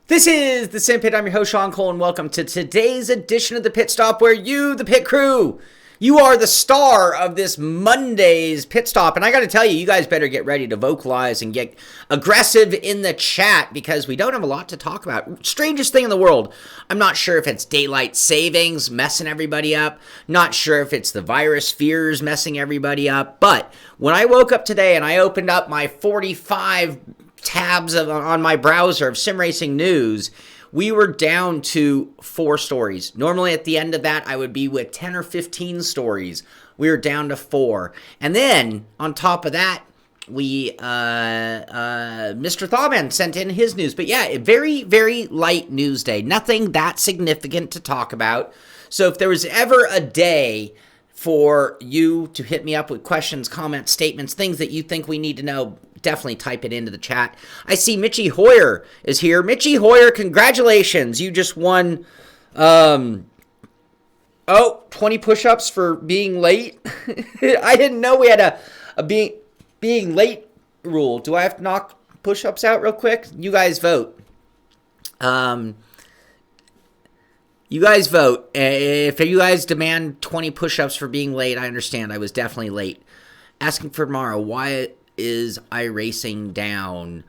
This is the Simpit. I'm your host, Shaun Cole, and welcome to today's edition of the Pit Stop, where you, the pit crew, you are the star of this Monday's Pit Stop. And I got to tell you, you guys better get ready to vocalize and get aggressive in the chat because we don't have a lot to talk about. Strangest thing in the world. I'm not sure if it's daylight savings messing everybody up. Not sure if it's the virus fears messing everybody up. But when I woke up today and I opened up my 45 tabs on my browser of SimRacing news, we were down to 4 stories. Normally at the end of that, I would be with 10 or 15 stories. We were down to 4. And then on top of that, we Mr. Thawman sent in his news. But yeah, a very, very light news day. Nothing that significant to talk about. So if there was ever a day for you to hit me up with questions, comments, statements, things that you think we need to know, definitely type it into the chat. I see Mitchie Hoyer is here. Mitchie Hoyer, congratulations. You just won 20 push-ups for being late. I didn't know we had a being late rule. Do I have to knock push-ups out real quick? You guys vote. You guys vote. If you guys demand 20 push-ups for being late, I understand. I was definitely late. Asking for tomorrow, why is iRacing down?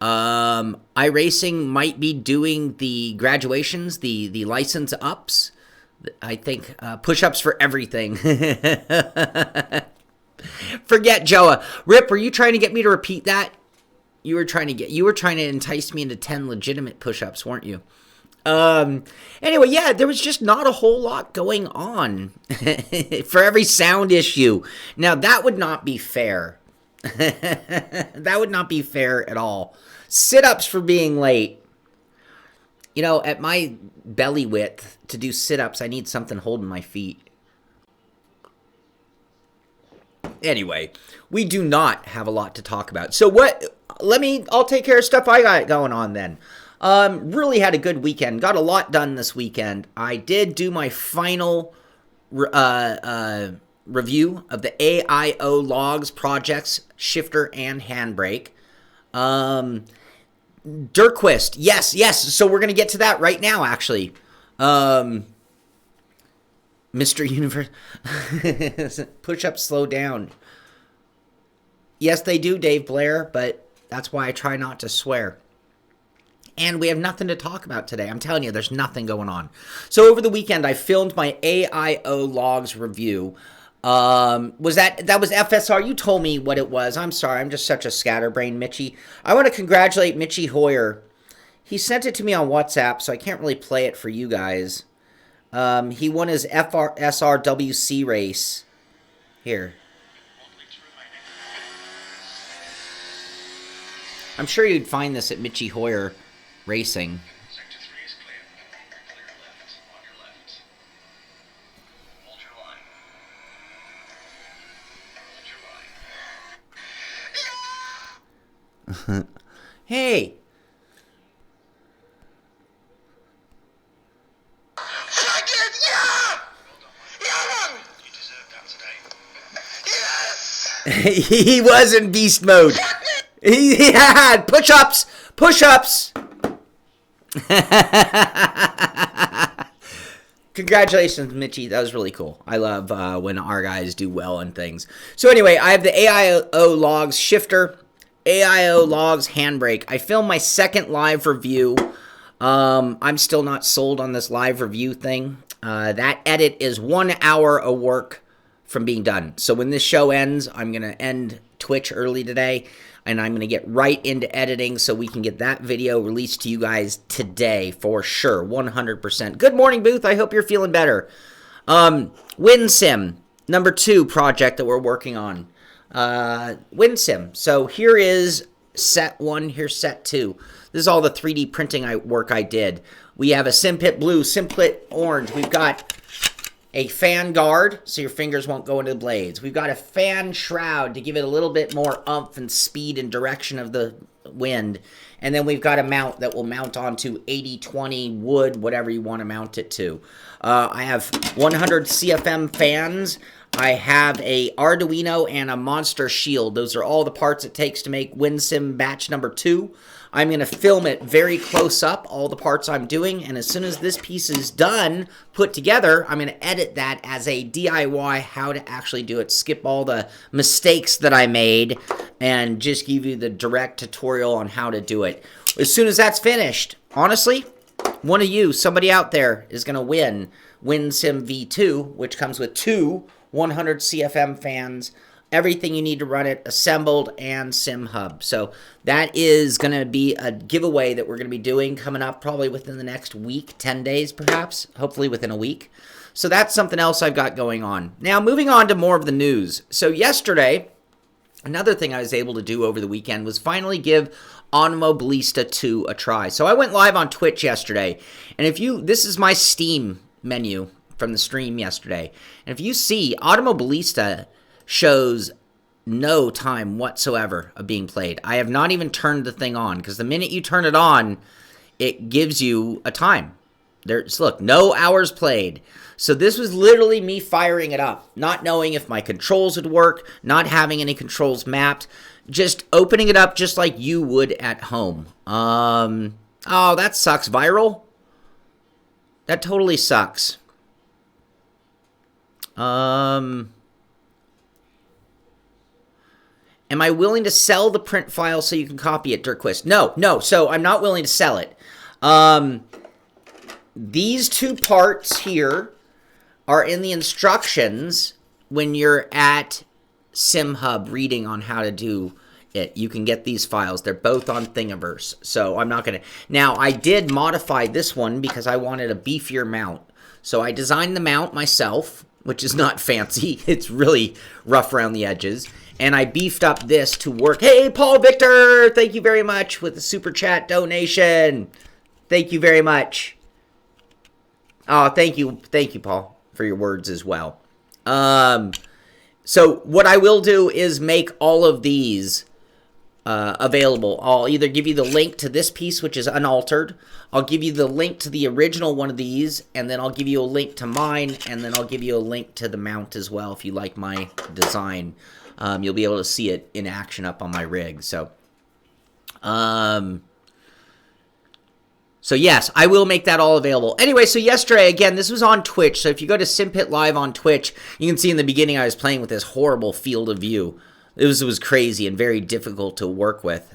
iRacing might be doing the graduations, the license ups. I think push-ups for everything. Forget Joa. Rip, were you trying to get me to repeat that? You were trying to entice me into 10 legitimate push-ups, weren't you? Anyway, yeah, there was just not a whole lot going on for every sound issue. Now, that would not be fair. That would not be fair at all. Sit-ups for being late. You know, at my belly width, to do sit-ups, I need something holding my feet. Anyway, we do not have a lot to talk about. So I'll take care of stuff I got going on then. Really had a good weekend. Got a lot done this weekend. I did do my final review of the AIO logs, projects, shifter, and handbrake. Dirkquist. Yes. So we're going to get to that right now, actually. Mr. Universe. Push up, slow down. Yes, they do, Dave Blair, but that's why I try not to swear. And we have nothing to talk about today. I'm telling you, there's nothing going on. So over the weekend, I filmed my AIO logs review. Was that was FSR? You told me what it was. I'm sorry. I'm just such a scatterbrain, Mitchie. I want to congratulate Mitchie Hoyer. He sent it to me on WhatsApp, so I can't really play it for you guys. He won his SRWC race. Here. I'm sure you'd find this at Mitchie Hoyer Racing. Sector 3 is clear. Clear left. On your left. Hold your line. Hold your line. Hey. You deserve that today. Yes! He was in beast mode. He had push-ups. Congratulations, Mitchie. That was really cool. I love when our guys do well and things. So anyway, I have the AIO logs shifter, AIO logs handbrake. I filmed my second live review. I'm still not sold on this live review thing. That edit is 1 hour of work from being done. So when this show ends, I'm going to end Twitch early today, and I'm going to get right into editing so we can get that video released to you guys today for sure, 100%. Good morning, Booth. I hope you're feeling better. WinSim, number 2 project that we're working on. WinSim. So here is set 1, here's set 2. This is all the 3D printing work I did. We have a Simpit blue, Simpit orange. We've got a fan guard, so your fingers won't go into the blades. We've got a fan shroud to give it a little bit more oomph and speed and direction of the wind. And then we've got a mount that will mount onto 80/20 wood, whatever you want to mount it to. I have 100 CFM fans. I have a Arduino and a monster shield. Those are all the parts it takes to make WinSim batch number 2. I'm going to film it very close up, all the parts I'm doing, and as soon as this piece is done, put together, I'm going to edit that as a DIY how to actually do it, skip all the mistakes that I made, and just give you the direct tutorial on how to do it. As soon as that's finished, honestly, one of you, somebody out there, is going to win WinSim V2, which comes with two 100 CFM fans, everything you need to run it assembled, and sim hub. So that is going to be a giveaway that we're going to be doing coming up probably within the next week, 10 days perhaps, hopefully within a week. So that's something else I've got going on. Now moving on to more of the news. So yesterday, another thing I was able to do over the weekend was finally give Automobilista 2 a try. So I went live on Twitch yesterday, and this is my Steam menu from the stream yesterday. And if you see, Automobilista shows no time whatsoever of being played. I have not even turned the thing on, because the minute you turn it on, it gives you a time. Look, no hours played. So this was literally me firing it up, not knowing if my controls would work, not having any controls mapped, just opening it up just like you would at home. Oh, that sucks. Viral? That totally sucks. Am I willing to sell the print file so you can copy it, Dirkquist? No. So I'm not willing to sell it. These two parts here are in the instructions when you're at SimHub reading on how to do it. You can get these files. They're both on Thingiverse. So I'm not going to... Now, I did modify this one because I wanted a beefier mount. So I designed the mount myself, which is not fancy. It's really rough around the edges. And I beefed up this to work. Hey, Paul Victor, thank you very much with the super chat donation. Thank you very much. Oh, thank you, Paul, for your words as well. So what I will do is make all of these available. I'll either give you the link to this piece, which is unaltered. I'll give you the link to the original one of these, and then I'll give you a link to mine, and then I'll give you a link to the mount as well if you like my design. You'll be able to see it in action up on my rig. So yes, I will make that all available. Anyway, so yesterday, again, this was on Twitch. So if you go to Simpit Live on Twitch, you can see in the beginning I was playing with this horrible field of view. It was crazy and very difficult to work with.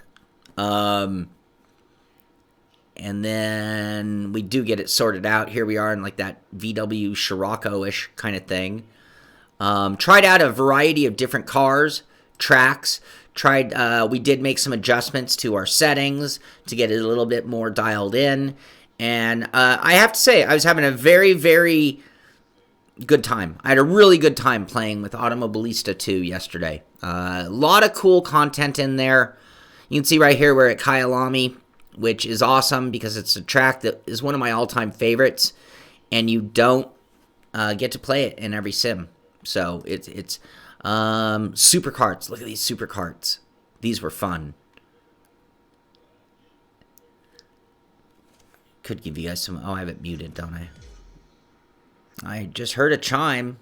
And then we do get it sorted out. Here we are in like that VW Scirocco-ish kind of thing. Tried out a variety of different cars, tracks. We did make some adjustments to our settings to get it a little bit more dialed in. And I have to say, I was having a very, very good time. I had a really good time playing with Automobilista 2 yesterday. A lot of cool content in there. You can see right here we're at Kyalami, which is awesome because it's a track that is one of my all-time favorites. And you don't get to play it in every sim. So it's supercarts. Look at these supercarts. These were fun. Could give you guys some... Oh, I have it muted, don't I? I just heard a chime.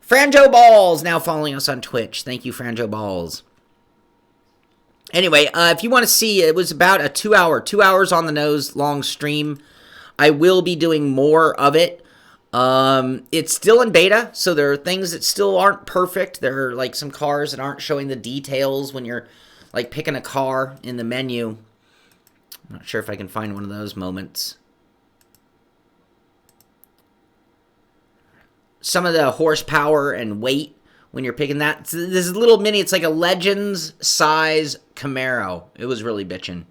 Franjo Balls now following us on Twitch. Thank you, Franjo Balls. Anyway, if you want to see, it was about a 2 hours on the nose long stream. I will be doing more of it. It's still in beta, so there are things that still aren't perfect. There are like some cars that aren't showing the details when you're like picking a car in the menu. I'm not sure if I can find one of those moments. Some of the horsepower and weight when you're picking that. This is a little mini, it's like a Legends size Camaro. It was really bitchin'.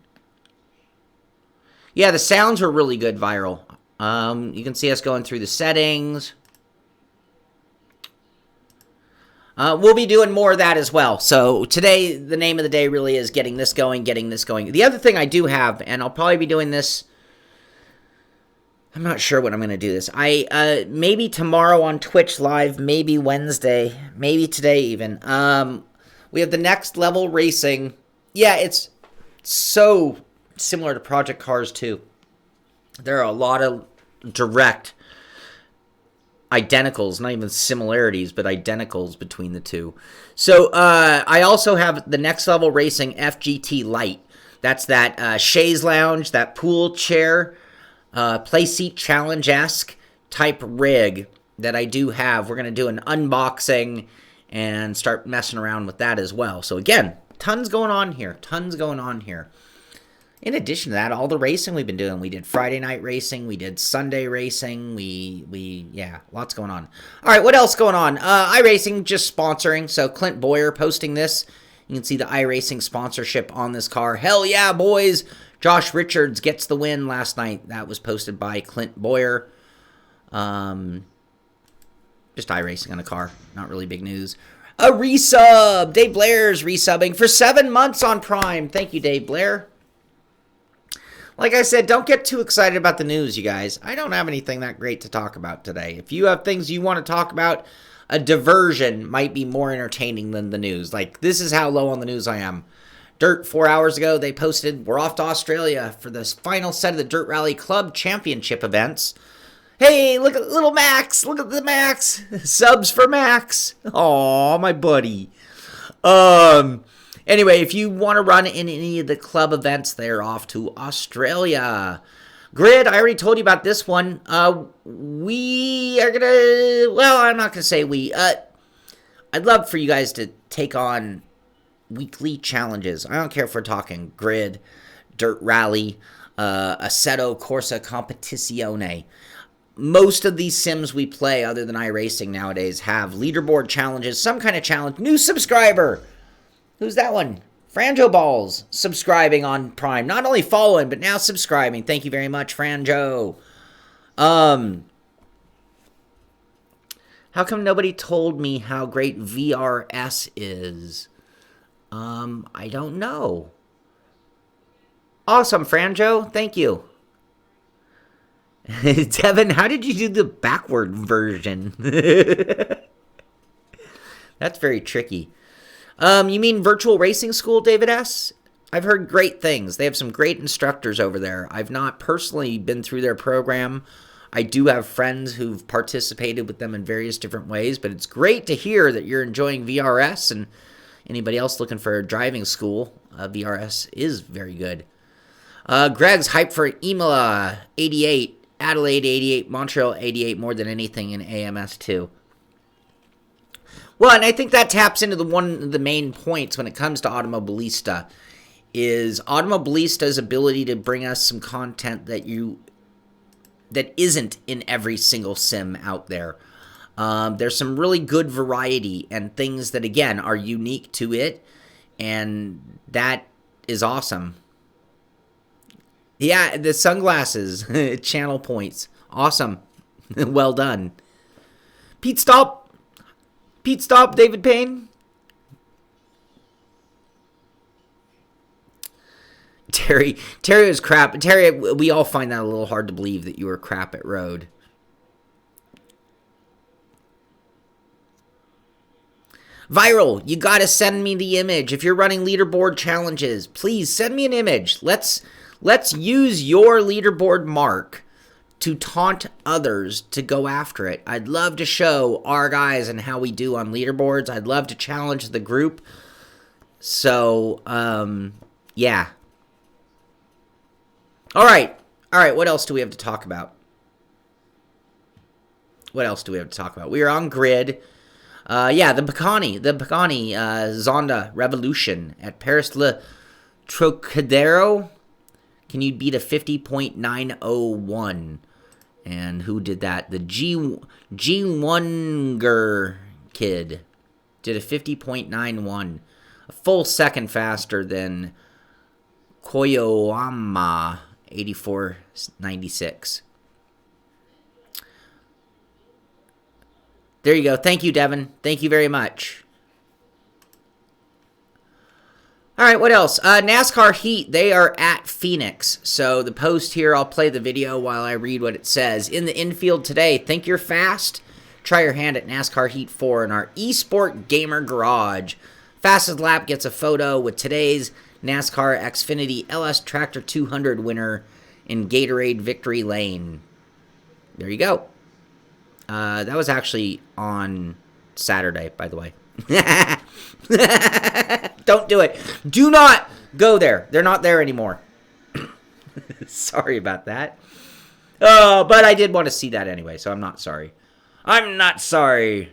Yeah, the sounds were really good viral. You can see us going through the settings. We'll be doing more of that as well. So today, the name of the day really is getting this going. The other thing I do have, and I'll probably be doing this, I'm not sure when I'm going to do this. Maybe tomorrow on Twitch Live, maybe Wednesday, maybe today even. We have the Next Level Racing. Yeah, it's so similar to Project Cars 2. There are a lot of direct identicals, not even similarities, but identicals between the two. So I also have the Next Level Racing FGT Lite. That's that chaise lounge, that pool chair, play seat challenge-esque type rig that I do have. We're going to do an unboxing and start messing around with that as well. So again, tons going on here. Tons going on here. In addition to that, all the racing we've been doing. We did Friday night racing. We did Sunday racing. Yeah, lots going on. All right, what else going on? iRacing just sponsoring. So Clint Boyer posting this. You can see the iRacing sponsorship on this car. Hell yeah, boys. Josh Richards gets the win last night. That was posted by Clint Boyer. Just iRacing on a car. Not really big news. A resub. Dave Blair's resubbing for 7 months on Prime. Thank you, Dave Blair. Like I said, don't get too excited about the news, you guys. I don't have anything that great to talk about today. If you have things you want to talk about, a diversion might be more entertaining than the news. Like, this is how low on the news I am. Dirt, 4 hours ago, they posted, we're off to Australia for this final set of the Dirt Rally Club Championship events. Hey, look at little Max. Look at the Max. Subs for Max. Aw, my buddy. Anyway, if you want to run in any of the club events, they're off to Australia. Grid, I already told you about this one. We are going to, well, I'm not going to say we. I'd love for you guys to take on weekly challenges. I don't care if we're talking Grid, Dirt Rally, Assetto Corsa Competizione. Most of these sims we play, other than iRacing nowadays, have leaderboard challenges, some kind of challenge. New subscriber! Who's that one? Franjo Balls, subscribing on Prime. Not only following, but now subscribing. Thank you very much, Franjo. How come nobody told me how great VRS is? I don't know. Awesome, Franjo. Thank you. Devin, how did you do the backward version? That's very tricky. You mean Virtual Racing School, David S? I've heard great things. They have some great instructors over there. I've not personally been through their program. I do have friends who've participated with them in various different ways, but it's great to hear that you're enjoying VRS, and anybody else looking for a driving school, VRS is very good. Greg's hyped for Imola 88, Adelaide 88, Montreal 88 more than anything in AMS2. Well, and I think that taps into one of the main points when it comes to Automobilista, is Automobilista's ability to bring us some content that isn't in every single sim out there. There's some really good variety and things that, again, are unique to it, and that is awesome. Yeah, the sunglasses, channel points, awesome. Well done. Pitstop, David Payne. Terry was crap. Terry, we all find that a little hard to believe that you were crap at road. Viral, you gotta send me the image. If you're running leaderboard challenges, please send me an image. Let's use your leaderboard mark to taunt others to go after it. I'd love to show our guys and how we do on leaderboards. I'd love to challenge the group. So, yeah. All right, what else do we have to talk about? We are on grid. Yeah, the Pagani Zonda Revolution at Paris Le Trocadero. Can you beat a 50.901? And who did that? The G1ger kid did a 50.91. A full second faster than Koyoama 8496. There you go. Thank you, Devin. Thank you very much. All right, what else? NASCAR Heat, they are at Phoenix. So the post here, I'll play the video while I read what it says. In the infield today, think you're fast? Try your hand at NASCAR Heat 4 in our eSport Gamer Garage. Fastest lap gets a photo with today's NASCAR Xfinity LS Tractor 200 winner in Gatorade Victory Lane. There you go. That was actually on Saturday, by the way. Don't do it. Do not go there. They're not there anymore. Sorry about that. But I did want to see that anyway, so I'm not sorry. I'm not sorry.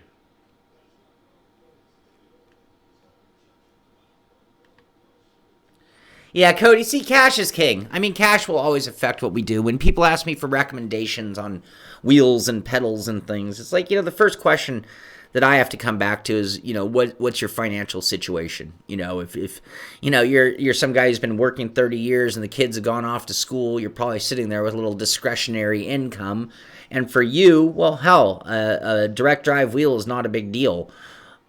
Yeah, Cody, see, cash is king. I mean, cash will always affect what we do. When people ask me for recommendations on wheels and pedals and things, it's like, the first question that I have to come back to is, what's your financial situation? If you're some guy who's been working 30 years and the kids have gone off to school, you're probably sitting there with a little discretionary income. And for you, well, hell, a direct drive wheel is not a big deal.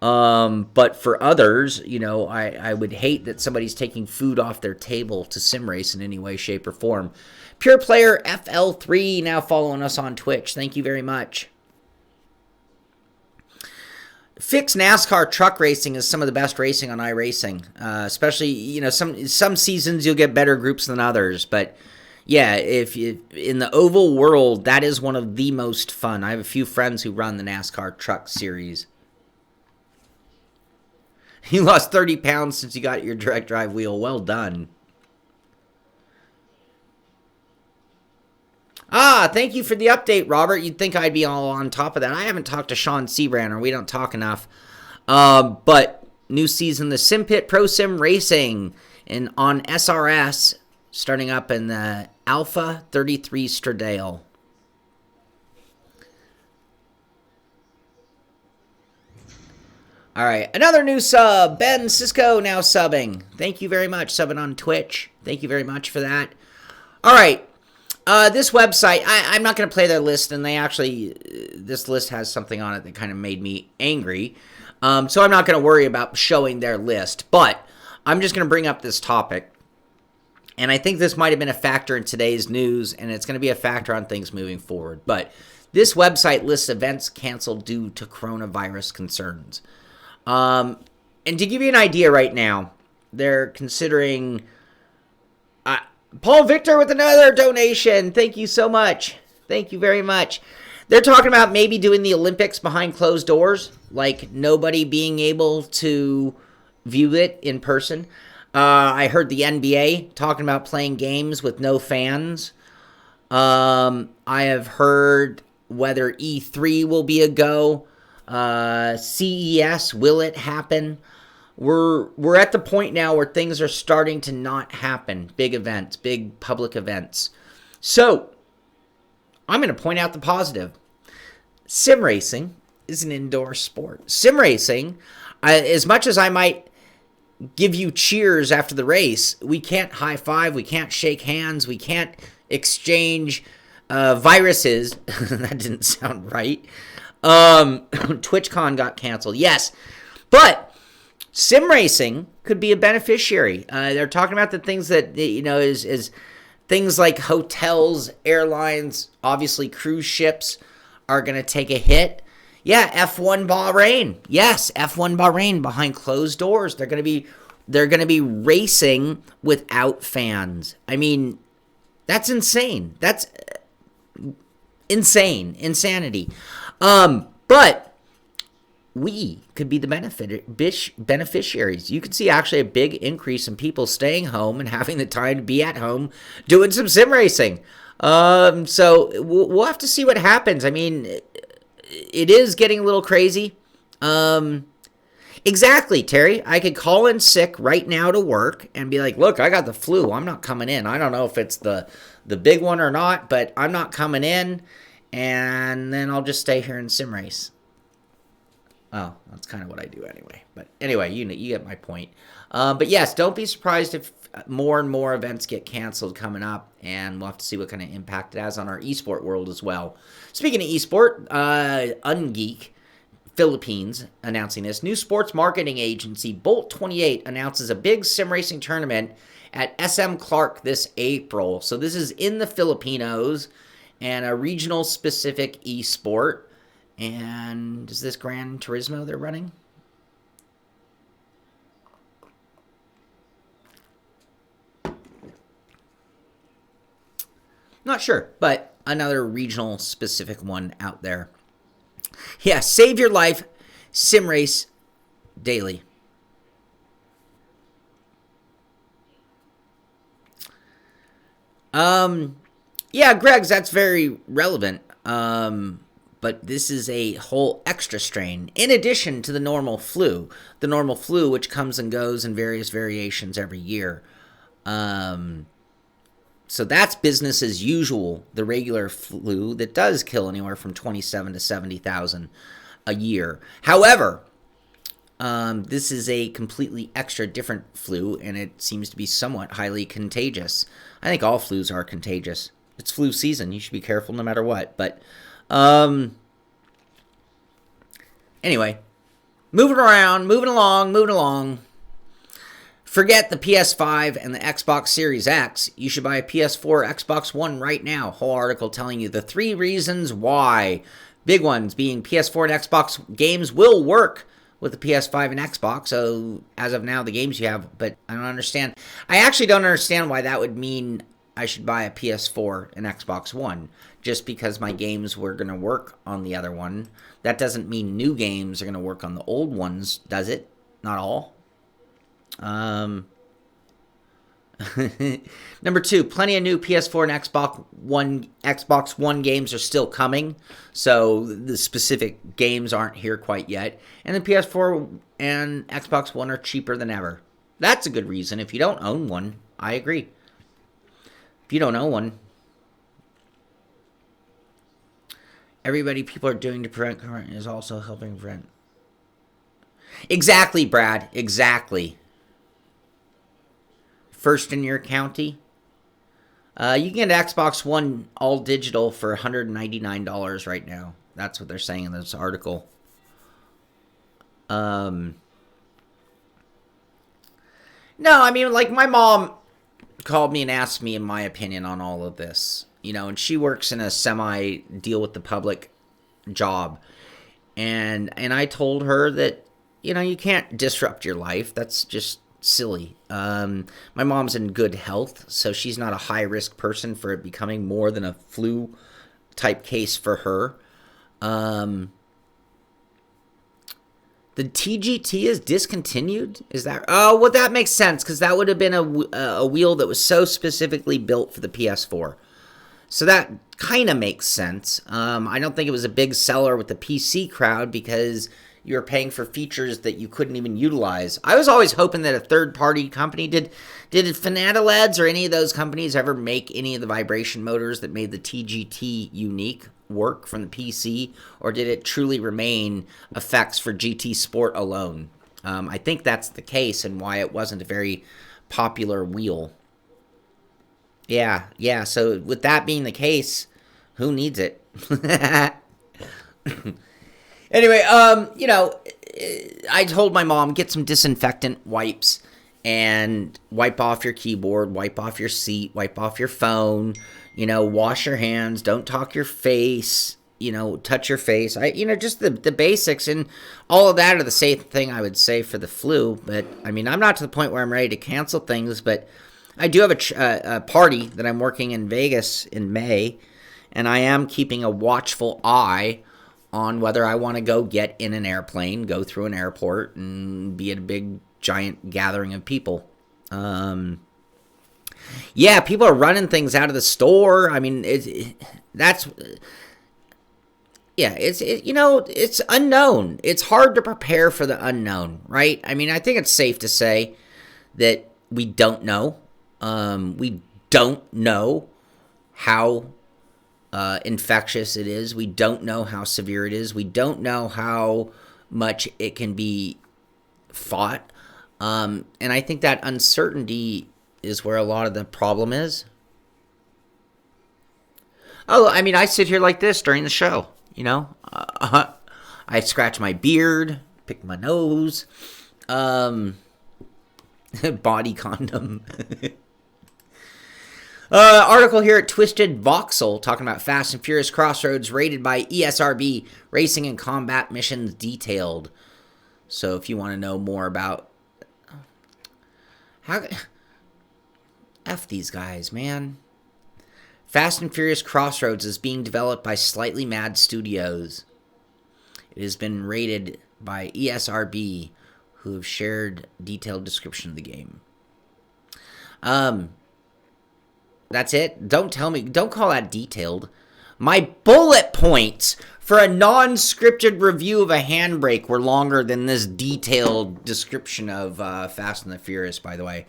But for others, I would hate that somebody's taking food off their table to sim race in any way, shape, or form. Pure Player FL3 now following us on Twitch. Thank you very much. Fix NASCAR truck racing is some of the best racing on iRacing. Especially, some seasons you'll get better groups than others, but yeah, if you in the oval world, that is one of the most fun. I have a few friends who run the NASCAR truck series. You lost 30 pounds since you got your direct drive wheel. Well done. Thank you for the update, Robert. You'd think I'd be all on top of that. I haven't talked to Shaun or we don't talk enough. But new season, the Simpit Pro Sim Racing on SRS, starting up in the Alpha 33 Stradale. All right, another new sub. Ben Cisco now subbing. Thank you very much, subbing on Twitch. Thank you very much for that. All right, this website, I'm not going to play their list, and this list has something on it that kind of made me angry. So I'm not going to worry about showing their list, but I'm just going to bring up this topic. And I think this might have been a factor in today's news, and it's going to be a factor on things moving forward. But this website lists events canceled due to coronavirus concerns. And to give you an idea right now, they're considering Paul Victor with another donation. Thank you so much. Thank you very much. They're talking about maybe doing the Olympics behind closed doors, like nobody being able to view it in person. I heard the NBA talking about playing games with no fans. I have heard whether E3 will be a go. CES, will it happen? We're at the point now where things are starting to not happen. Big events, big public events. So, I'm going to point out the positive. Sim racing is an indoor sport. Sim racing, as much as I might give you cheers after the race, we can't high five, we can't shake hands, we can't exchange viruses. That didn't sound right. TwitchCon got canceled. Yes, but sim racing could be a beneficiary. They're talking about the things that is things like hotels, airlines, obviously cruise ships are going to take a hit. Yeah, F1 Bahrain. Yes, F1 Bahrain behind closed doors. They're going to be racing without fans. I mean, that's insane. That's insanity. But we could be the beneficiaries. You could see actually a big increase in people staying home and having the time to be at home doing some sim racing. So we'll have to see what happens. I mean, it is getting a little crazy. Exactly, Terry. I could call in sick right now to work and be like, look, I got the flu. I'm not coming in. I don't know if it's the big one or not, but I'm not coming in. And then I'll just stay here and sim race. Well, that's kind of what I do anyway. But anyway, you get my point. But yes, don't be surprised if more and more events get canceled coming up, and we'll have to see what kind of impact it has on our esport world as well. Speaking of esport, Ungeek Philippines announcing this. New sports marketing agency Bolt 28 announces a big sim racing tournament at SM Clark this April. So this is in the Filipinos and a regional specific esport. And is this Gran Turismo they're running? Not sure, but another regional specific one out there. Yeah, save your life. Sim race daily. Yeah, Greg's, that's very relevant. But this is a whole extra strain in addition to the normal flu. The normal flu, which comes and goes in various variations every year. So that's business as usual, the regular flu that does kill anywhere from 27 to 70,000 a year. However, this is a completely extra different flu, and it seems to be somewhat highly contagious. I think all flus are contagious. It's flu season. You should be careful no matter what. But anyway, moving along. Forget the PS5 and the Xbox Series X. You should buy a PS4 or Xbox One right now. Whole article telling you the 3 reasons why. Big ones being PS4 and Xbox games will work with the PS5 and Xbox. So as of now, the games you have, but I don't understand. I actually don't understand why that would mean I should buy a PS4 and Xbox One. Just because my games were going to work on the other one. That doesn't mean new games are going to work on the old ones, does it? Not all. Number 2, plenty of new PS4 and Xbox One games are still coming, so the specific games aren't here quite yet. And the PS4 and Xbox One are cheaper than ever. That's a good reason. If you don't own one, I agree. If you don't own one, everybody people are doing to prevent current is also helping prevent. Exactly, Brad. Exactly. First in your county. You can get an Xbox One all digital for $199 right now. That's what they're saying in this article. No, I mean, like, my mom called me and asked me in my opinion on all of this. You know, and she works in a semi-deal with the public job. And I told her that, you know, you can't disrupt your life. That's just silly. My mom's in good health, so she's not a high-risk person for it becoming more than a flu-type case for her. The TGT is discontinued? Is that... Oh, well, that makes sense, because that would have been a wheel that was so specifically built for the PS4. So that kind of makes sense. I don't think it was a big seller with the PC crowd, because you were paying for features that you couldn't even utilize. I was always hoping that a third-party company did Fanatoleds or any of those companies ever make any of the vibration motors that made the TGT unique work from the PC, or did it truly remain effects for GT Sport alone? I think that's the case, and why it wasn't a very popular wheel. Yeah, so with that being the case, who needs it? Anyway, you know, I told my mom, get some disinfectant wipes and wipe off your keyboard, wipe off your seat, wipe off your phone, you know, wash your hands, don't talk your face, you know, touch your face. Just the basics, and all of that are the same thing I would say for the flu. But, I mean, I'm not to the point where I'm ready to cancel things, but I do have a party that I'm working in Vegas in May, and I am keeping a watchful eye on whether I want to go get in an airplane, go through an airport, and be at a big, giant gathering of people. Yeah, people are running things out of the store. I mean, it's unknown. It's hard to prepare for the unknown, right? I mean, I think it's safe to say that we don't know. We don't know how infectious it is. We don't know how severe it is. We don't know how much it can be fought. And I think that uncertainty is where a lot of the problem is. Oh, I mean, I sit here like this during the show, you know. I scratch my beard, pick my nose, body condom. Article here at Twisted Voxel talking about Fast and Furious Crossroads rated by ESRB, Racing and Combat Missions Detailed. So if you want to know more about how... F these guys, man. Fast and Furious Crossroads is being developed by Slightly Mad Studios. It has been rated by ESRB, who have shared detailed description of the game. That's it. Don't call that detailed. My bullet points for a non-scripted review of a Handbrake were longer than this detailed description of Fast and the Furious, by the way.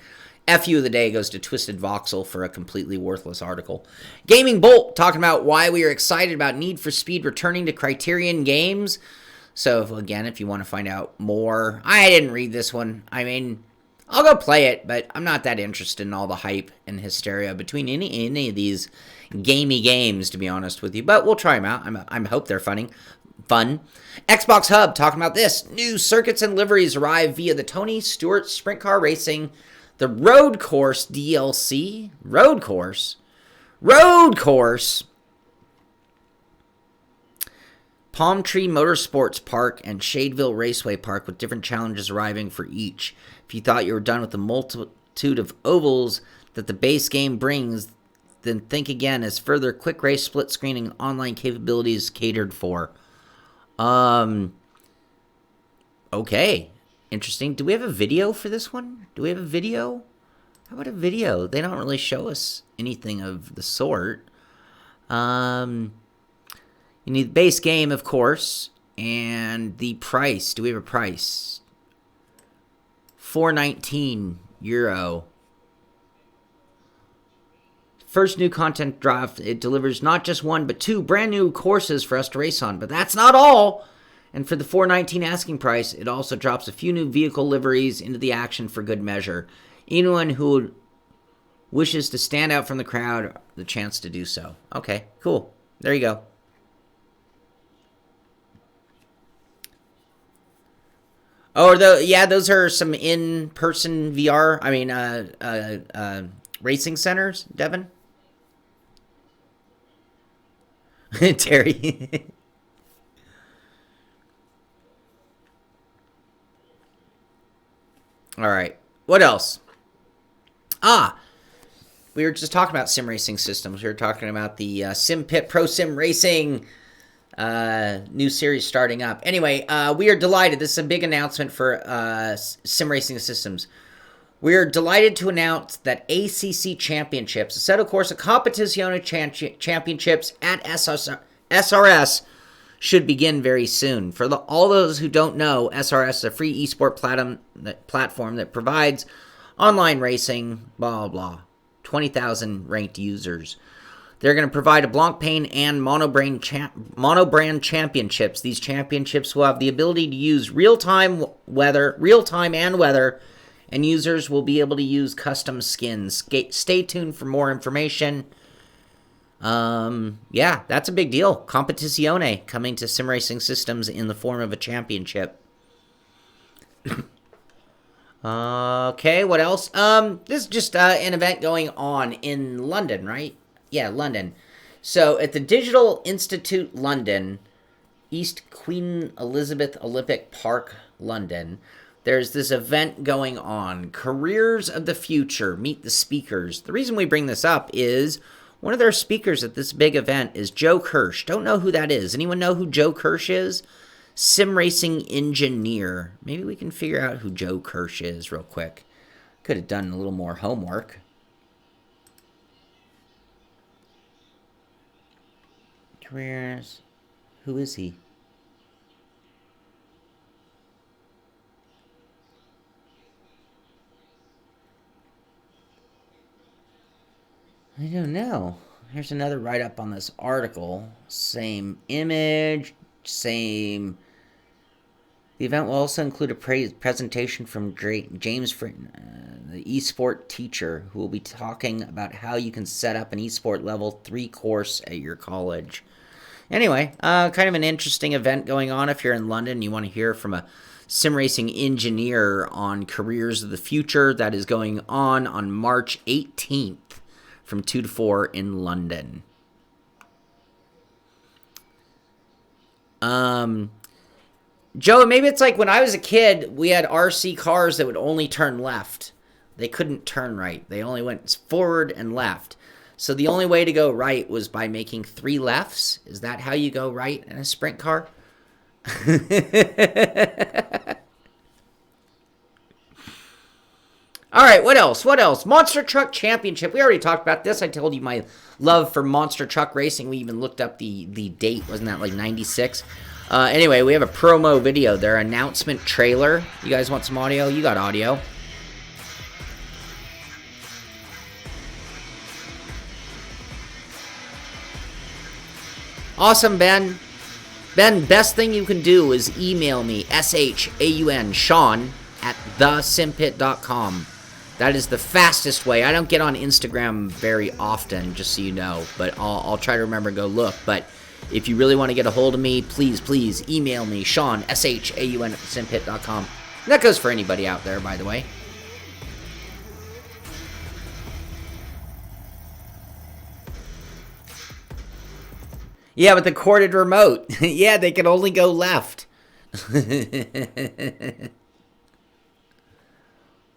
FU of the day goes to Twisted Voxel for a completely worthless article. Gaming Bolt talking about why we are excited about Need for Speed returning to Criterion Games. So, again, if you want to find out more, I didn't read this one. I mean, I'll go play it, but I'm not that interested in all the hype and hysteria between any of these gamey games, to be honest with you. But we'll try them out. I hope they're fun. Xbox Hub talking about this. New circuits and liveries arrive via the Tony Stewart Sprint Car Racing, the Road Course DLC. Road Course. Palm Tree Motorsports Park and Shadeville Raceway Park with different challenges arriving for each. If you thought you were done with the multitude of ovals that the base game brings, then think again as further quick race split screen and online capabilities catered for. Okay. Interesting. Do we have a video for this one? How about a video? They don't really show us anything of the sort. You need the base game, of course, and the price. Do we have a price? €419. First new content drop. It delivers not just one, but two brand new courses for us to race on. But that's not all. And for the $419 asking price, it also drops a few new vehicle liveries into the action for good measure. Anyone who wishes to stand out from the crowd, the chance to do so. Okay, cool. There you go. Oh, those are some in-person VR. I mean, racing centers, Devin. Terry. All right. What else? We were just talking about sim racing systems. We were talking about the Simpit Pro Sim Racing new series starting up. Anyway, we are delighted. This is a big announcement for sim racing systems. We are delighted to announce that ACC Championships, Assetto Corsa Competizione Championships at SRS, should begin very soon. For all those who don't know, SRS is a free eSport platform that provides online racing, blah, blah, blah. 20,000 ranked users. They're going to provide a Blancpain and monobrand championships. These championships will have the ability to use real-time and weather, and users will be able to use custom skins. Stay tuned for more information. Yeah, that's a big deal. Competizione coming to sim racing systems in the form of a championship. Okay, what else? This is just an event going on in London, right? Yeah, London. So at the Digital Institute London, East Queen Elizabeth Olympic Park, London, there's this event going on. Careers of the Future, Meet the Speakers. The reason we bring this up is one of their speakers at this big event is Joe Kirsch. Don't know who that is. Anyone know who Joe Kirsch is? Sim racing engineer. Maybe we can figure out who Joe Kirsch is real quick. Could have done a little more homework. Careers. Who is he? I don't know. Here's another write-up on this article. Same image, same. The event will also include a presentation from James Fritton, the eSport teacher, who will be talking about how you can set up an eSport level 3 course at your college. Anyway, kind of an interesting event going on. If you're in London and you want to hear from a sim racing engineer on Careers of the Future, that is going on March 18th from 2 to 4 in London. Joe, maybe it's like when I was a kid, we had RC cars that would only turn left. They couldn't turn right. They only went forward and left. So the only way to go right was by making 3 lefts. Is that how you go right in a sprint car? All right, what else? What else? Monster Truck Championship. We already talked about this. I told you my love for monster truck racing. We even looked up the date. Wasn't that like 96? Anyway, we have a promo video, their announcement trailer. You guys want some audio? You got audio. Awesome, Ben. Ben, best thing you can do is email me, SHAUN, Shaun, at thesimpit.com. That is the fastest way. I don't get on Instagram very often, just so you know, but I'll try to remember to go look. But if you really want to get a hold of me, please email me, Shaun, SHAUN, at thesimpit.com. And that goes for anybody out there, by the way. Yeah, with the corded remote. Yeah, they can only go left.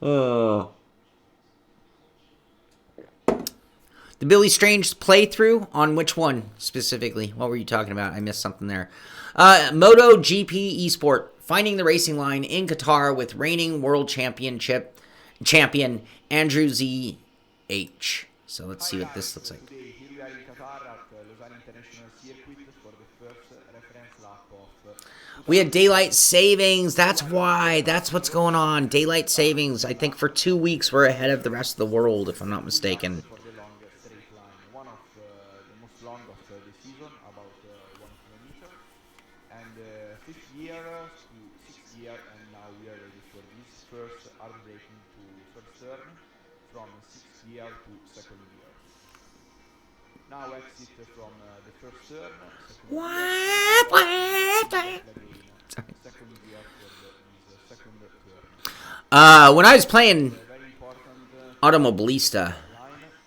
Oh. The Billy Strange playthrough, on which one specifically? What were you talking about? I missed something there. MotoGP eSport, finding the racing line in Qatar with reigning world champion Andrew ZH. So let's see what this looks like. We had daylight savings. That's why. That's what's going on. Daylight savings. I think for 2 weeks we're ahead of the rest of the world, if I'm not mistaken. Now exit from the first turn. When I was playing Automobilista,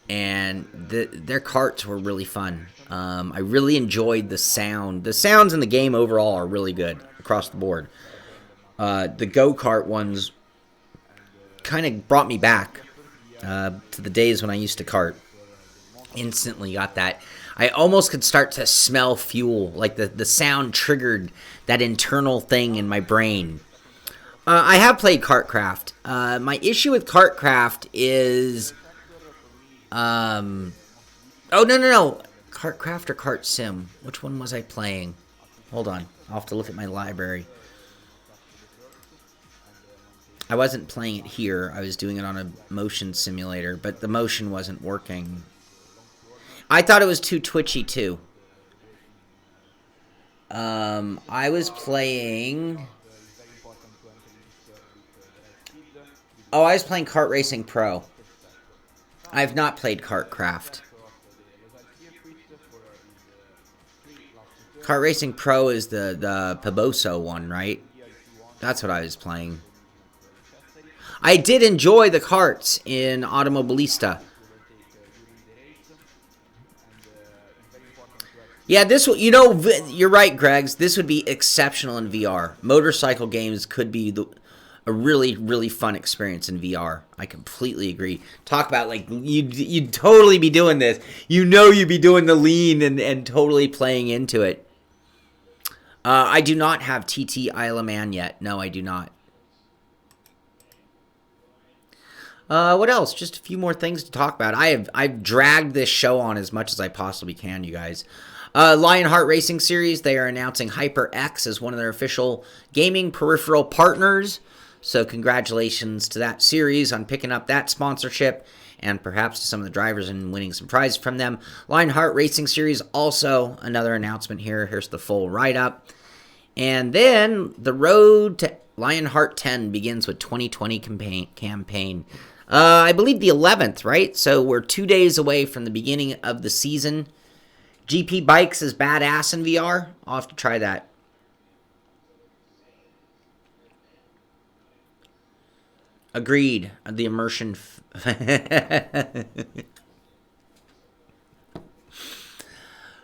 and their karts were really fun. I really enjoyed the sound. The sounds in the game overall are really good across the board. The go-kart ones kind of brought me back to the days when I used to kart. Instantly got that. I almost could start to smell fuel. Like the sound triggered that internal thing in my brain. I have played Kartcraft. My issue with Kartcraft is... Oh, no. Kartcraft or Kart Sim? Which one was I playing? Hold on. I'll have to look at my library. I wasn't playing it here. I was doing it on a motion simulator, but the motion wasn't working. I thought it was too twitchy, too. I was playing... Oh, I was playing Kart Racing Pro. I have not played Kartcraft. Kart Racing Pro is the Paboso one, right? That's what I was playing. I did enjoy the karts in Automobilista. Yeah, you're right, Gregs. This would be exceptional in VR. Motorcycle games could be a really, really fun experience in VR. I completely agree. Talk about, like, you'd totally be doing this. You know you'd be doing the lean and totally playing into it. I do not have TT Isle of Man yet. No, I do not. What else? Just a few more things to talk about. I've dragged this show on as much as I possibly can, you guys. Lionheart Racing Series, they are announcing HyperX as one of their official gaming peripheral partners. So congratulations to that series on picking up that sponsorship, and perhaps to some of the drivers and winning some prizes from them. Lionheart Racing Series, also another announcement here. Here's the full write-up. And then the road to Lionheart 10 begins with 2020 campaign. I believe the 11th, right? So we're 2 days away from the beginning of the season. GP Bikes is badass in VR. I'll have to try that. Agreed. The immersion.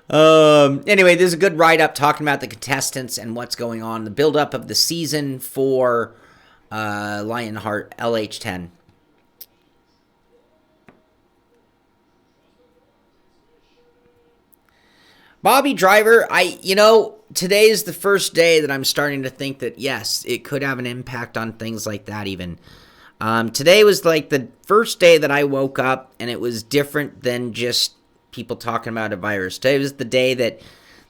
Anyway, there's a good write-up talking about the contestants and what's going on. The build-up of the season for Lionheart LH10. Bobby Driver, today is the first day that I'm starting to think that, yes, it could have an impact on things like that even. Today was like the first day that I woke up and it was different than just people talking about a virus. Today was the day that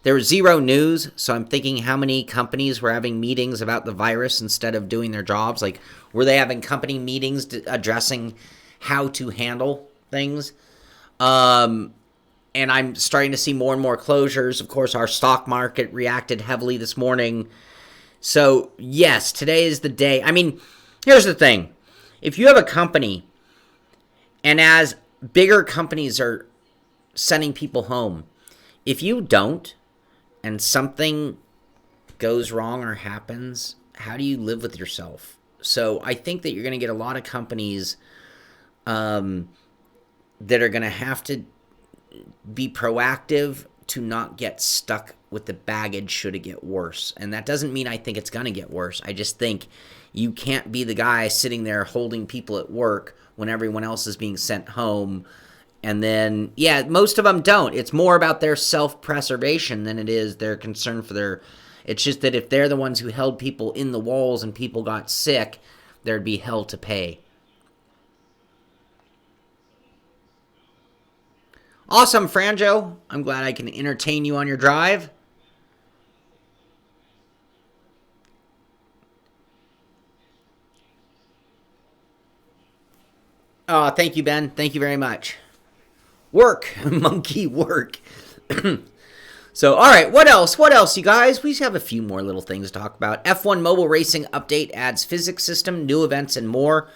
there was zero news, so I'm thinking how many companies were having meetings about the virus instead of doing their jobs. Like, were they having company meetings addressing how to handle things? And I'm starting to see more and more closures. Of course, our stock market reacted heavily this morning. So, yes, today is the day. I mean, here's the thing. If you have a company, and as bigger companies are sending people home, if you don't, and something goes wrong or happens, how do you live with yourself? So I think that you're going to get a lot of companies that are going to have to be proactive to not get stuck with the baggage should it get worse. And that doesn't mean I think it's going to get worse. I just think you can't be the guy sitting there holding people at work when everyone else is being sent home. And then, yeah, most of them don't. It's more about their self-preservation than it is their concern for their... It's just that if they're the ones who held people in the walls and people got sick, there'd be hell to pay. Awesome, Franjo. I'm glad I can entertain you on your drive. Oh, thank you, Ben. Thank you very much. Work, monkey, work. So, all right, what else? What else, you guys? We have a few more little things to talk about. F1 Mobile Racing Update adds physics system, new events, and more.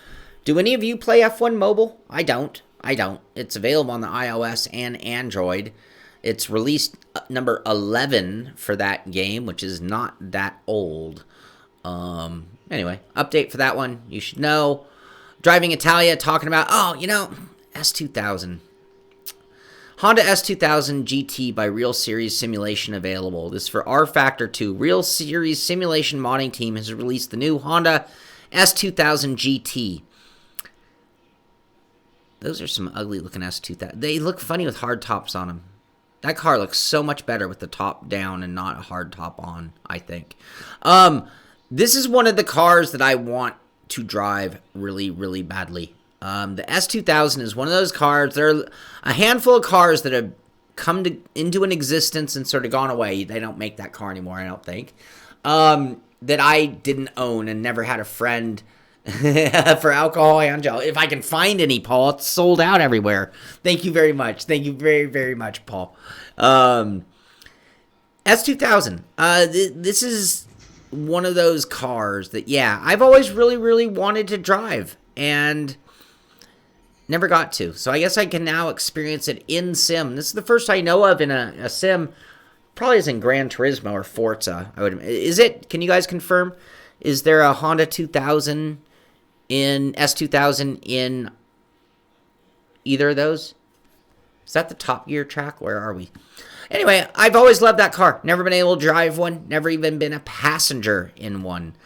Do any of you play F1 Mobile? I don't. It's available on the iOS and Android. It's released number 11 for that game, which is not that old. Anyway, update for that one. You should know. Driving Italia talking about, S2000. Honda S2000 GT by Real Series Simulation available. This is for rFactor 2. Real Series Simulation modding team has released the new Honda S2000 GT. Those are some ugly looking S2000. They look funny with hard tops on them. That car looks so much better with the top down and not a hard top on, I think. This is one of the cars that I want to drive really, really badly. The S2000 is one of those cars. There are a handful of cars that have come into an existence and sort of gone away. They don't make that car anymore, I don't think. That I didn't own and never had a friend for alcohol and gel. If I can find any, Paul, it's sold out everywhere. Thank you very much. Thank you very, very much, Paul. S2000. This is one of those cars that, yeah, I've always really, really wanted to drive and never got to. So I guess I can now experience it in sim. This is the first I know of in a sim. Probably is in Gran Turismo or Forza. Is it? Can you guys confirm? Is there a Honda 2000 in S2000 in either of those? Is that the Top Gear track? Where are we? Anyway, I've always loved that car. Never been able to drive one. Never even been a passenger in one.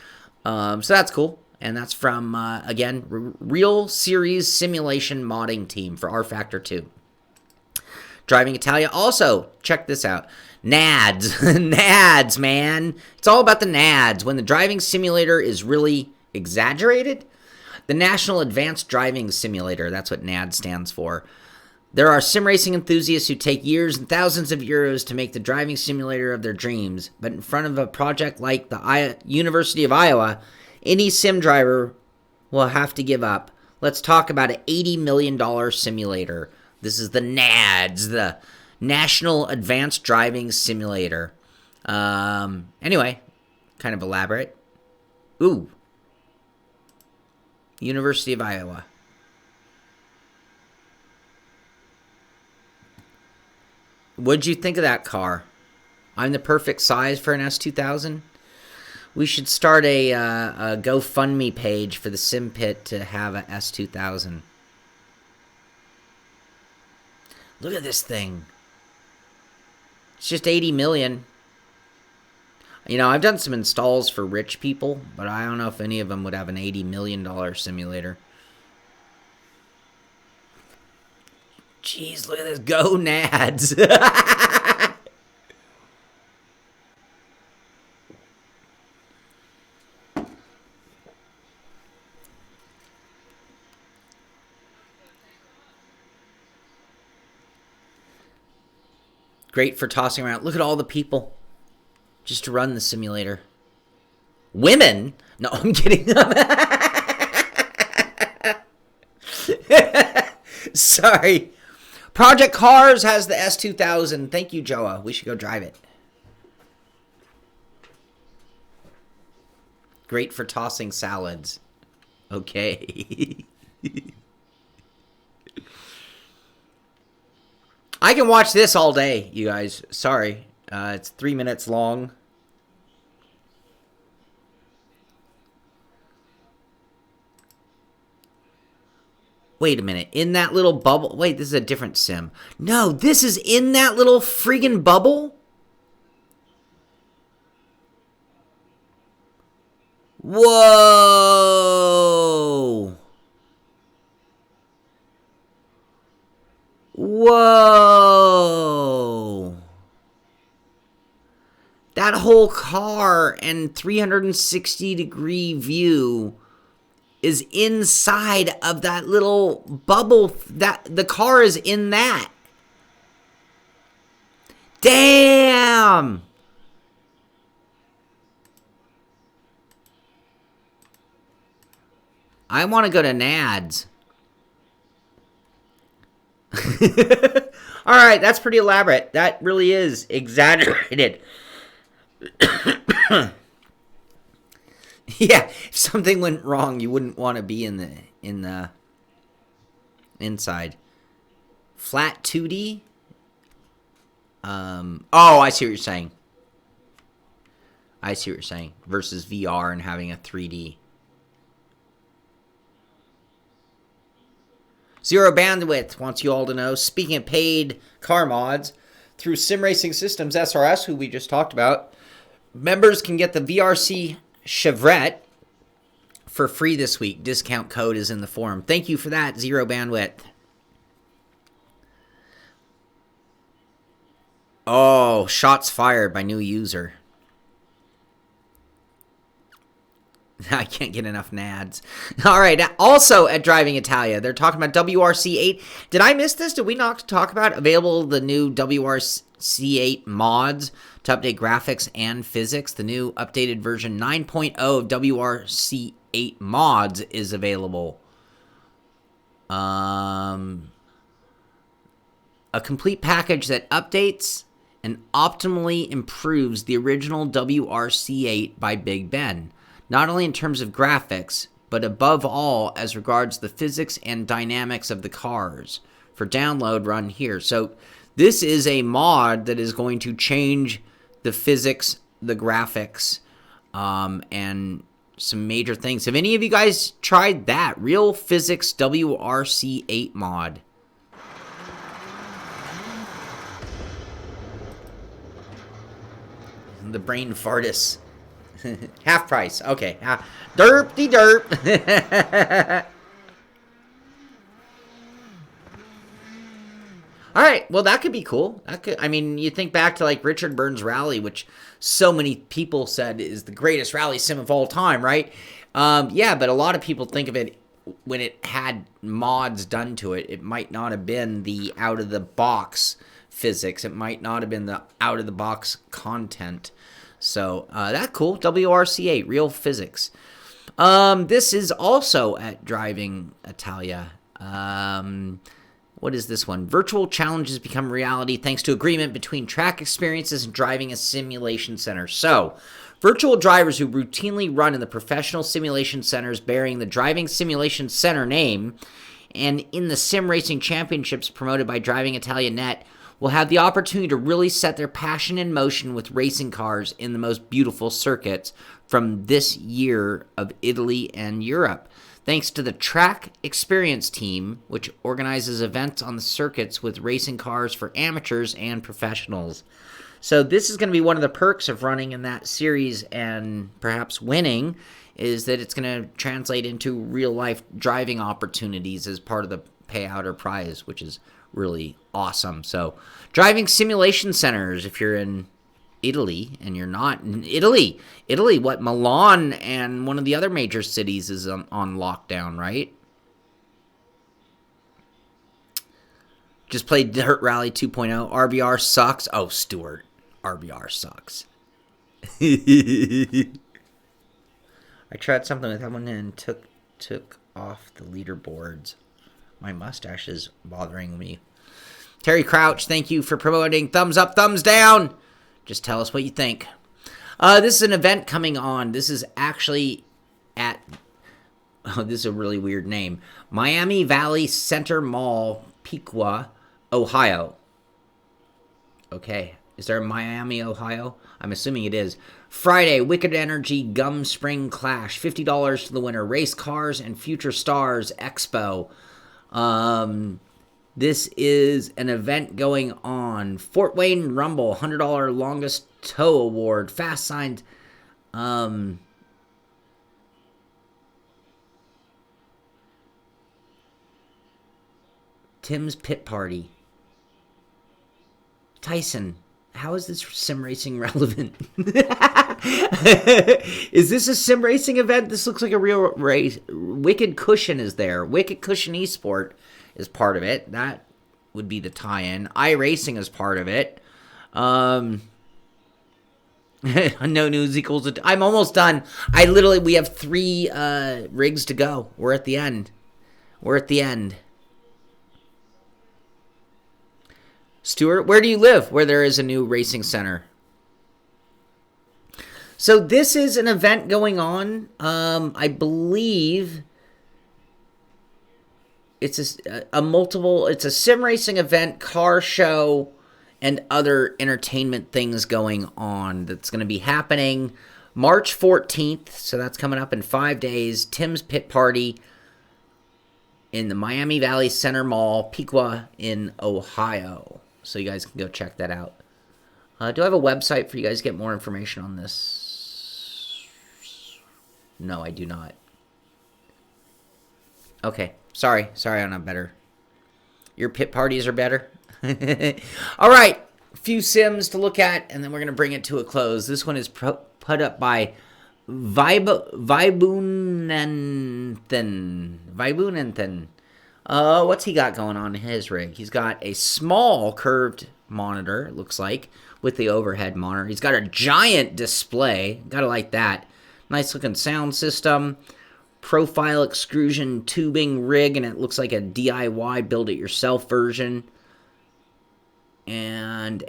So that's cool. And that's from, again, Real Series Simulation modding team for rFactor 2. Driving Italia. Also, check this out. NADS. NADS, man. It's all about the NADS. When the driving simulator is really exaggerated. The National Advanced Driving Simulator. That's what NADS stands for. There are sim racing enthusiasts who take years and thousands of euros to make the driving simulator of their dreams. But in front of a project like the University of Iowa, any sim driver will have to give up. Let's talk about an $80 million simulator. This is the NADS, the National Advanced Driving Simulator. Anyway, kind of elaborate. Ooh. University of Iowa. What'd you think of that car? I'm the perfect size for an S2000. We should start a GoFundMe page for the Simpit to have a S2000. Look at this thing. It's just 80 million. You know, I've done some installs for rich people, but I don't know if any of them would have an $80 million simulator. Jeez, look at this. Go Nads. Great for tossing around. Look at all the people just to run the simulator. Women? No, I'm kidding. Sorry. Project Cars has the S2000. Thank you, Joa. We should go drive it. Great for tossing salads. Okay. I can watch this all day, you guys. Sorry. It's 3 minutes long. Wait a minute. In that little bubble. Wait, this is a different sim. No, this is in that little friggin' bubble? Whoa. Whoa. That whole car and 360-degree view is inside of that little bubble. That the car is in that. Damn. I want to go to NADS. All right, that's pretty elaborate. That really is exaggerated. Yeah, if something went wrong, you wouldn't want to be in the inside. Flat 2D? Oh, I see what you're saying. I see what you're saying. Versus VR and having a 3D. Zero Bandwidth wants you all to know, speaking of paid car mods, through SimRacing Systems SRS, who we just talked about, members can get the VRC Chevrolet for free this week. Discount code is in the forum. Thank you for that, Zero Bandwidth. Oh, shots fired by new user. I can't get enough nads. All right. Also at Driving Italia, they're talking about WRC8. Did I miss this? Did we not talk about available the new WRC8 mods to update graphics and physics? The new updated version 9.0 of WRC8 mods is available. A complete package that updates and optimally improves the original WRC8 by Big Ben. Not only in terms of graphics, but above all as regards the physics and dynamics of the cars. For download, run here. So this is a mod that is going to change the physics, the graphics, and some major things. Have any of you guys tried that? Real Physics WRC8 mod. The brain fartus. Half price. Okay. Derp-de-derp. All right. Well, that could be cool. I mean, you think back to like Richard Burns Rally, which so many people said is the greatest rally sim of all time, right? Yeah, but a lot of people think of it when it had mods done to it. It might not have been the out-of-the-box physics. It might not have been the out-of-the-box content. So, that's cool. WRC8, real physics. This is also at Driving Italia. What is this one? Virtual challenges become reality thanks to agreement between Track Experiences and Driving a Simulation Center. So, virtual drivers who routinely run in the professional simulation centers bearing the Driving Simulation Center name and in the Sim Racing Championships promoted by Driving Italia Net will have the opportunity to really set their passion in motion with racing cars in the most beautiful circuits from this year of Italy and Europe. Thanks to the Track Experience team, which organizes events on the circuits with racing cars for amateurs and professionals. So this is going to be one of the perks of running in that series and perhaps winning, is that it's going to translate into real-life driving opportunities as part of the payout or prize, which is really awesome. So, driving simulation centers, if you're in Italy and you're not in Italy, what, Milan and one of the other major cities is on lockdown, right? Just played Dirt Rally 2.0. RBR sucks. Oh, Stuart. RBR sucks. I tried something with that one and took off the leaderboards. My mustache is bothering me. Terry Crouch, thank you for promoting. Thumbs up, thumbs down. Just tell us what you think. This is an event coming on. This is actually at... Oh, this is a really weird name. Miami Valley Center Mall, Piqua, Ohio. Okay. Is there a Miami, Ohio? I'm assuming it is. Friday, Wicked Energy Gum Spring Clash. $50 to the winner. Race Cars and Future Stars Expo. This is an event going on. Fort Wayne Rumble, $100 Longest Tow Award. Fast signed. Tim's Pit Party. Tyson, how is this sim racing relevant? Is this a sim racing event? This looks like a real race. Wicked Cushion is there. Wicked Cushion eSport is part of it. That would be the tie-in. iRacing is part of it. No news equals... I'm almost done. We have 3 rigs to go. We're at the end. Stuart, where do you live where there is a new racing center? So this is an event going on. I believe it's it's a sim racing event, car show, and other entertainment things going on that's going to be happening March 14th. So that's coming up in 5 days. Tim's Pit Party in the Miami Valley Center Mall, Piqua in Ohio. So you guys can go check that out. Do I have a website for you guys to get more information on this? No, I do not. Okay. Sorry, I'm not better. Your pit parties are better? All right. A few sims to look at, and then we're going to bring it to a close. This one is put up by Vibunanthan. What's he got going on in his rig? He's got a small curved monitor, it looks like, with the overhead monitor. He's got a giant display. Gotta like that. Nice looking sound system. Profile extrusion tubing rig, and it looks like a DIY build-it-yourself version. And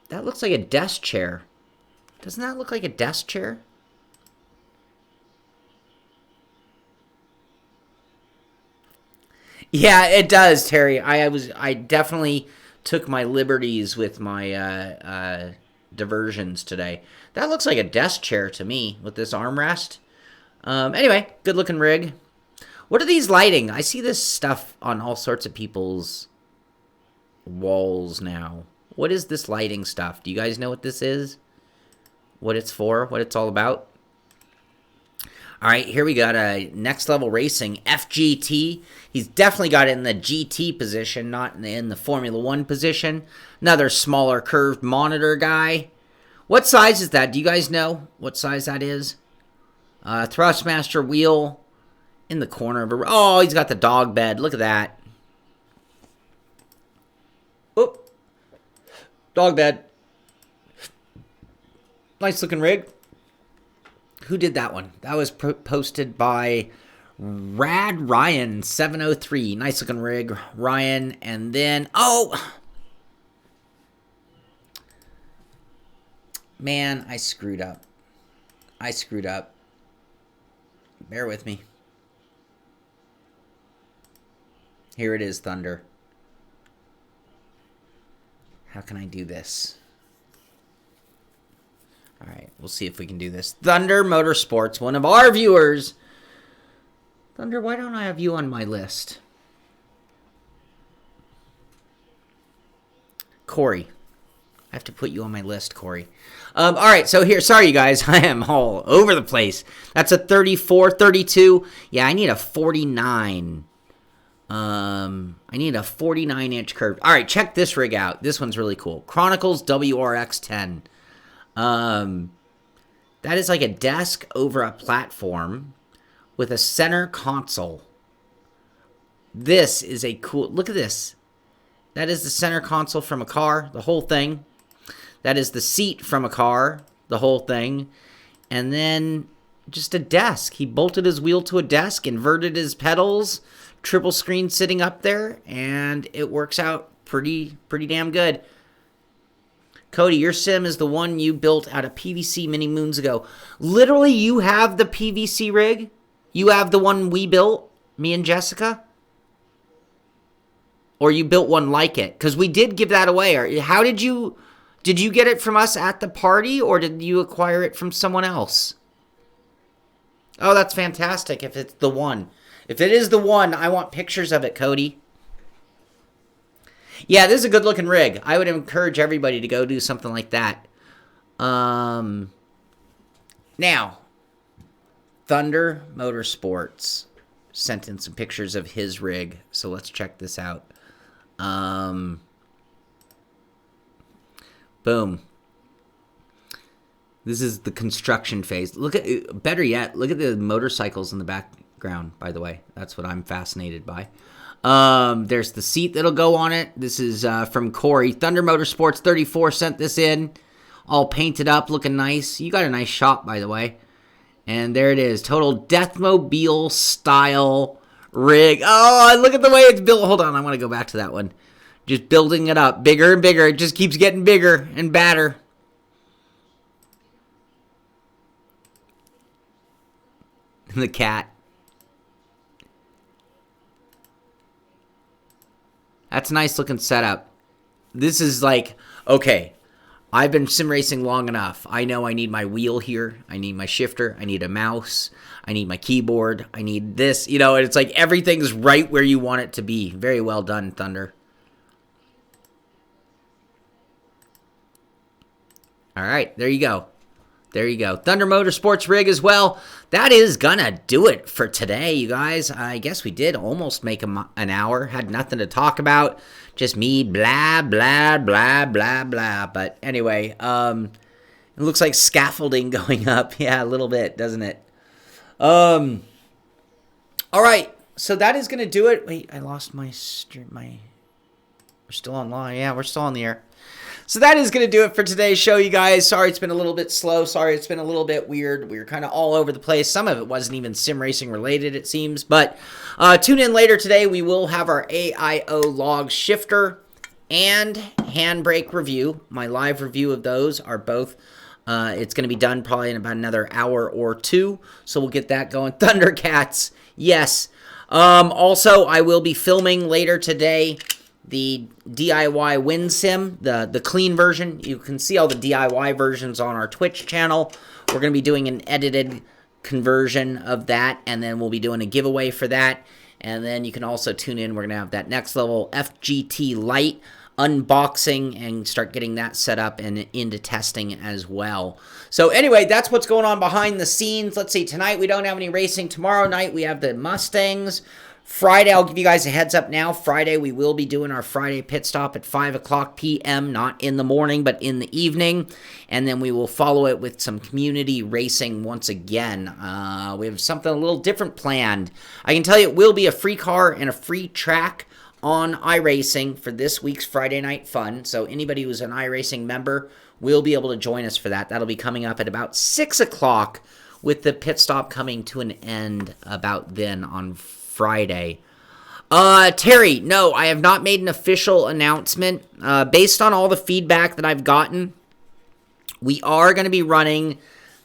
that looks like a desk chair. Doesn't that look like a desk chair? Yeah, it does, Terry. I definitely took my liberties with my diversions today. That looks like a desk chair to me with this armrest. Anyway, good looking rig. What are these lighting? I see this stuff on all sorts of people's walls now. What is this lighting stuff? Do you guys know what this is? What it's for? What it's all about? All right, here we got a Next Level Racing FGT. He's definitely got it in the GT position, not in the Formula 1 position. Another smaller curved monitor guy. What size is that? Do you guys know what size that is? Thrustmaster wheel in the corner of a... Oh, he's got the dog bed. Look at that. Oop. Dog bed. Nice looking rig. Who did that one? That was posted by Rad Ryan 703. Nice looking rig, Ryan. And then, oh, man, I screwed up. Bear with me. Here it is, Thunder. How can I do this? All right, we'll see if we can do this. Thunder Motorsports, one of our viewers. Thunder, why don't I have you on my list? Corey. I have to put you on my list, Corey. All right, so here, sorry, you guys. I am all over the place. That's a 34, 32. Yeah, I need a 49. I need a 49-inch curve. All right, check this rig out. This one's really cool. Chronicles WRX10. That is like a desk over a platform with a center console. This is a cool... Look at this. That is the center console from a car, the whole thing. That is the seat from a car, the whole thing. And then just a desk. He bolted his wheel to a desk, inverted his pedals, triple screen sitting up there, and it works out pretty damn good. Cody, your sim is the one you built out of PVC many moons ago. Literally, you have the PVC rig? You have the one we built, me and Jessica? Or you built one like it? Because we did give that away. How did you get it from us at the party, or did you acquire it from someone else? Oh, that's fantastic if it's the one. If it is the one, I want pictures of it, Cody. Yeah, this is a good-looking rig. I would encourage everybody to go do something like that. Now, Thunder Motorsports sent in some pictures of his rig, so let's check this out. Boom. This is the construction phase. Better yet, look at the motorcycles in the background, by the way. That's what I'm fascinated by. There's the seat that'll go on it. This is from Corey. Thunder Motorsports 34 sent this in. All painted up, looking nice. You got a nice shop, by the way. And there it is. Total Deathmobile style rig. Oh, look at the way it's built. Hold on, I want to go back to that one. Just building it up. Bigger and bigger. It just keeps getting bigger and badder. The cat. That's a nice looking setup. This is like, okay, I've been sim racing long enough. I know I need my wheel here. I need my shifter. I need a mouse. I need my keyboard. I need this. You know, it's like everything's right where you want it to be. Very well done, Thunder. All right, there you go. There you go. Thunder Motorsports rig as well. That is gonna do it for today, you guys. I guess we did almost make an hour. Had nothing to talk about. Just me blah, blah, blah, blah, blah. But anyway, it looks like scaffolding going up. Yeah, a little bit, doesn't it? All right, so that is gonna do it. Wait, I lost my... We're still online. Yeah, we're still on the air. So that is going to do it for today's show, you guys. Sorry it's been a little bit slow. Sorry it's been a little bit weird. We were kind of all over the place. Some of it wasn't even sim racing related, it seems. But tune in later today. We will have our AIO log shifter and handbrake review. My live review of those are both. It's going to be done probably in about another hour or two. So we'll get that going. Thundercats, yes. Also, I will be filming later today the DIY WinSim, the clean version. You can see all the DIY versions on our Twitch channel. We're going to be doing an edited conversion of that, and then we'll be doing a giveaway for that. And then you can also tune in. We're going to have that next level FGT Lite unboxing and start getting that set up and into testing as well. So anyway, that's what's going on behind the scenes. Let's see, tonight we don't have any racing. Tomorrow night we have the Mustangs. Friday, I'll give you guys a heads up now. Friday, we will be doing our Friday pit stop at 5 o'clock p.m., not in the morning, but in the evening. And then we will follow it with some community racing once again. We have something a little different planned. I can tell you it will be a free car and a free track on iRacing for this week's Friday Night Fun. So anybody who's an iRacing member will be able to join us for that. That'll be coming up at about 6 o'clock with the pit stop coming to an end about then on Friday. Terry, no, I have not made an official announcement. Based on all the feedback that I've gotten, we are going to be running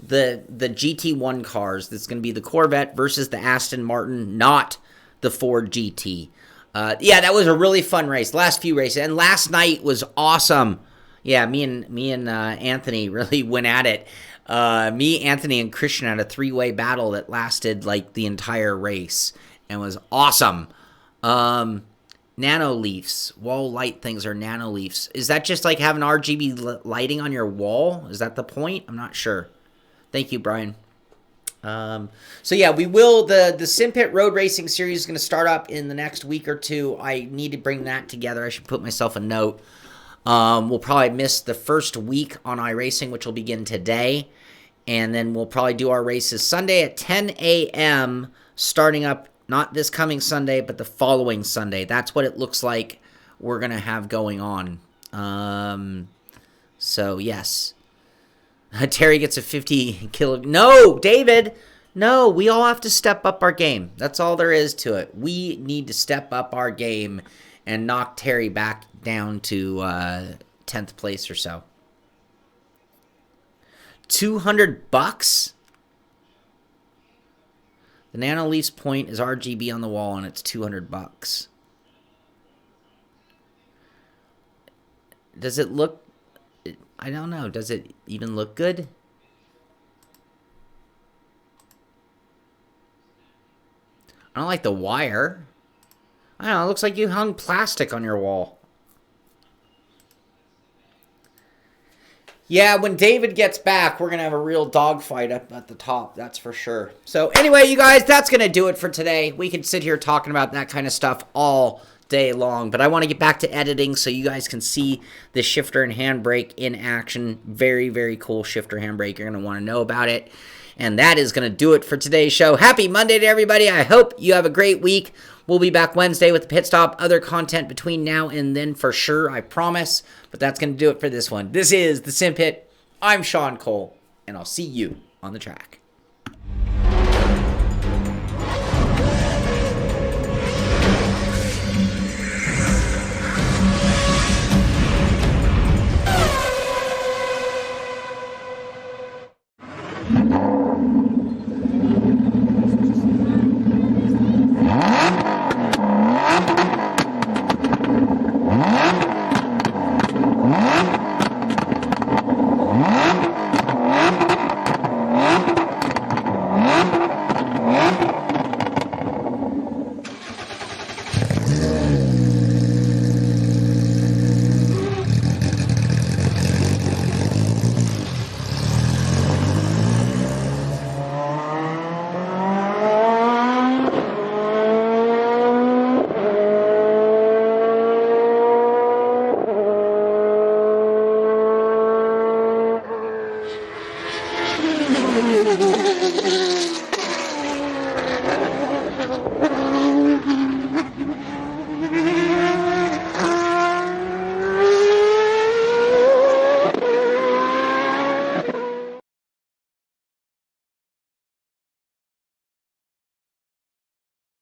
the GT1 cars. That's going to be the Corvette versus the Aston Martin, not the Ford GT. Yeah, that was a really fun race. Last few races, and last night was awesome. Yeah, me and Anthony really went at it. Me, Anthony, and Christian had a three-way battle that lasted like the entire race. And was awesome. Nano leafs. Wall light things are nano leafs. Is that just like having RGB lighting on your wall? Is that the point? I'm not sure. Thank you, Brian. So yeah, we will. The Simpit Road Racing Series is going to start up in the next week or two. I need to bring that together. I should put myself a note. We'll probably miss the first week on iRacing, which will begin today. And then we'll probably do our races Sunday at 10 a.m. starting up. Not this coming Sunday, but the following Sunday. That's what it looks like we're going to have going on. So, yes. Terry gets a 50 kilo. No, David. No, we all have to step up our game. That's all there is to it. We need to step up our game and knock Terry back down to 10th place or so. $200? The Nano Leaf's point is RGB on the wall, and it's $200. Does it look... I don't know. Does it even look good? I don't like the wire. I don't know. It looks like you hung plastic on your wall. Yeah, when David gets back, we're going to have a real dogfight up at the top. That's for sure. So anyway, you guys, that's going to do it for today. We could sit here talking about that kind of stuff all day long, but I want to get back to editing so you guys can see the shifter and handbrake in action. Very, very cool shifter handbrake. You're going to want to know about it. And that is going to do it for today's show. Happy Monday to everybody. I hope you have a great week. We'll be back Wednesday with the Pit Stop. Other content between now and then for sure, I promise. But that's going to do it for this one. This is the Simpit. I'm Shaun Cole, and I'll see you on the track.